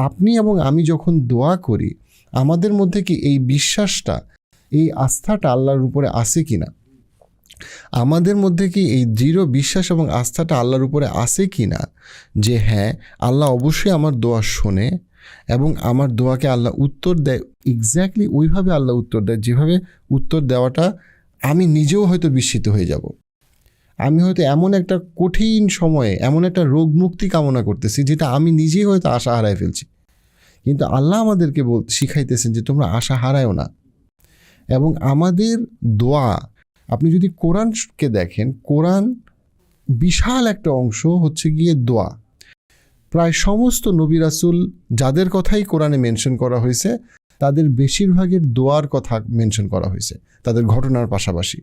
আপনি এবং আমি যখন দোয়া করি, আমাদের মধ্যে কি এই বিশ্বাসটা, এই আস্থাটা আল্লাহর উপরে আছে কি না? আমাদের মধ্যে কি এই দৃঢ় বিশ্বাস এবং আস্থাটা আল্লাহর উপরে আছে কি না যে হ্যাঁ, আল্লাহ অবশ্যই আমার দোয়া শোনে এবং আমার দোয়াকে আল্লাহ উত্তর দেয়, এক্স্যাক্টলি ওইভাবে আল্লাহ উত্তর দেয় যেভাবে উত্তর দেওয়াটা আমি নিজেও হয়তো বিস্মিত হয়ে যাব। আমি হয়তো এমন একটা কঠিন সময়ে এমন একটা রোগ মুক্তি কামনা করতেছি যেটা আমি নিজেই হয়তো আশা হারায় ফেলছি, কিন্তু আল্লাহ আমাদেরকে শিখাইতেছেন যে তোমরা আশা হারায়ও না। এবং আমাদের দোয়া, আপনি যদি কোরআনকে দেখেন, কোরআন বিশাল একটা অংশ হচ্ছে গিয়ে দোয়া। প্রায় সমস্ত নবী রাসূল যাদের কথাই কোরআনে মেনশন করা হয়েছে তাদের বেশিরভাগের দোয়ার কথা মেনশন করা হয়েছে তাদের ঘটনার পাশাপাশি।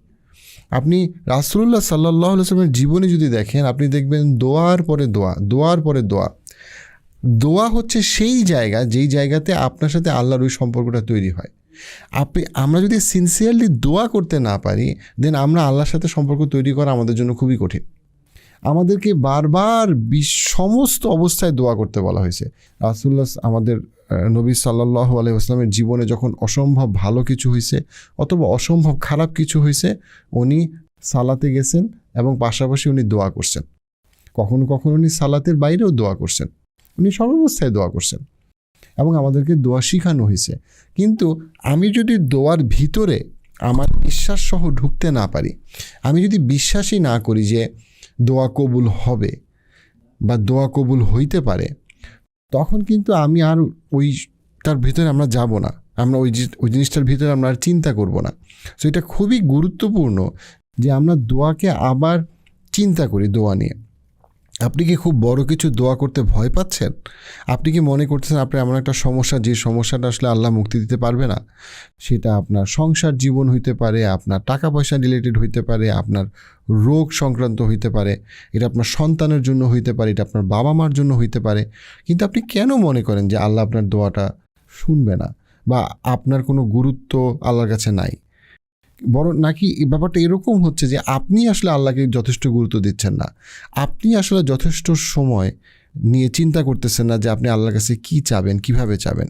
আপনি রাসূলুল্লাহ সাল্লাল্লাহু আলাইহি ওয়াসাল্লামের জীবনে যদি দেখেন, আপনি দেখবেন দোয়ার পরে দোয়া, দোয়ার পরে দোয়া। দোয়া হচ্ছে সেই জায়গা যেই জায়গাতে আপনার সাথে আল্লাহর ওই সম্পর্কটা তৈরি হয়। আমরা যদি সিনসিয়ারলি দোয়া করতে না পারি, দেন আমরা আল্লাহর সাথে সম্পর্ক তৈরি করা আমাদের জন্য খুবই কঠিন। আমাদেরকে বারবার সমস্ত অবস্থায় দোয়া করতে বলা হয়েছে। রাসূলুল্লাহ আমাদের নবী সাল্লাল্লাহু আলাইহি ওয়াসাল্লামের জীবনে যখন অসম্ভব ভালো কিছু হয়েছে অথবা অসম্ভব খারাপ কিছু হয়েছে, উনি সালাতে গেছেন এবং পাশাপাশি উনি দোয়া করছেন। কখনো কখনো উনি সালাতের বাইরেও দোয়া করছেন, উনি সর্বাবস্থায় দোয়া করছেন এবং আমাদেরকে দোয়া শিখানো হয়েছে। কিন্তু আমি যদি দোয়ার ভিতরে আমার বিশ্বাস সহ ঢুকতে না পারি, আমি যদি বিশ্বাসই না করি যে দোয়া কবুল হবে বা দোয়া কবুল হইতে পারে, তখন কিন্তু আমি আর তার ভিতরে আমরা যাব না, আমরা ওই জিনিসটার ভিতরে আমরা আর চিন্তা করব না। সো এটা খুবই গুরুত্বপূর্ণ যে আমরা দোয়াকে আবার চিন্তা করি দোয়া নিয়ে। আপনি কি খুব বড় কিছু দোয়া করতে ভয় পাচ্ছেন? আপনি কি মনে করতেছেন আপনার এমন একটা সমস্যা যে সমস্যাটা আসলে আল্লাহ মুক্তি দিতে পারবে না? সেটা আপনার সংসার জীবন হইতে পারে, আপনার টাকা পয়সা রিলেটেড হইতে পারে, আপনার রোগ সংক্রান্ত হইতে পারে, এটা আপনার সন্তানের জন্য হইতে পারে, এটা আপনার বাবা মার জন্য হইতে পারে। কিন্তু আপনি কেন মনে করেন যে আল্লাহ আপনার দোয়াটা শুনবে না বা আপনার কোনো গুরুত্ব আল্লাহর কাছে নাই? বড় নাকি ব্যাপারটা এরকম হচ্ছে যে আপনি আসলে আল্লাহকে যথেষ্ট গুরুত্ব দিচ্ছেন না, আপনি আসলে যথেষ্ট সময় নিয়ে চিন্তা করতেছেন না যে আপনি আল্লাহর কাছে কী চাবেন, কিভাবে চাবেন।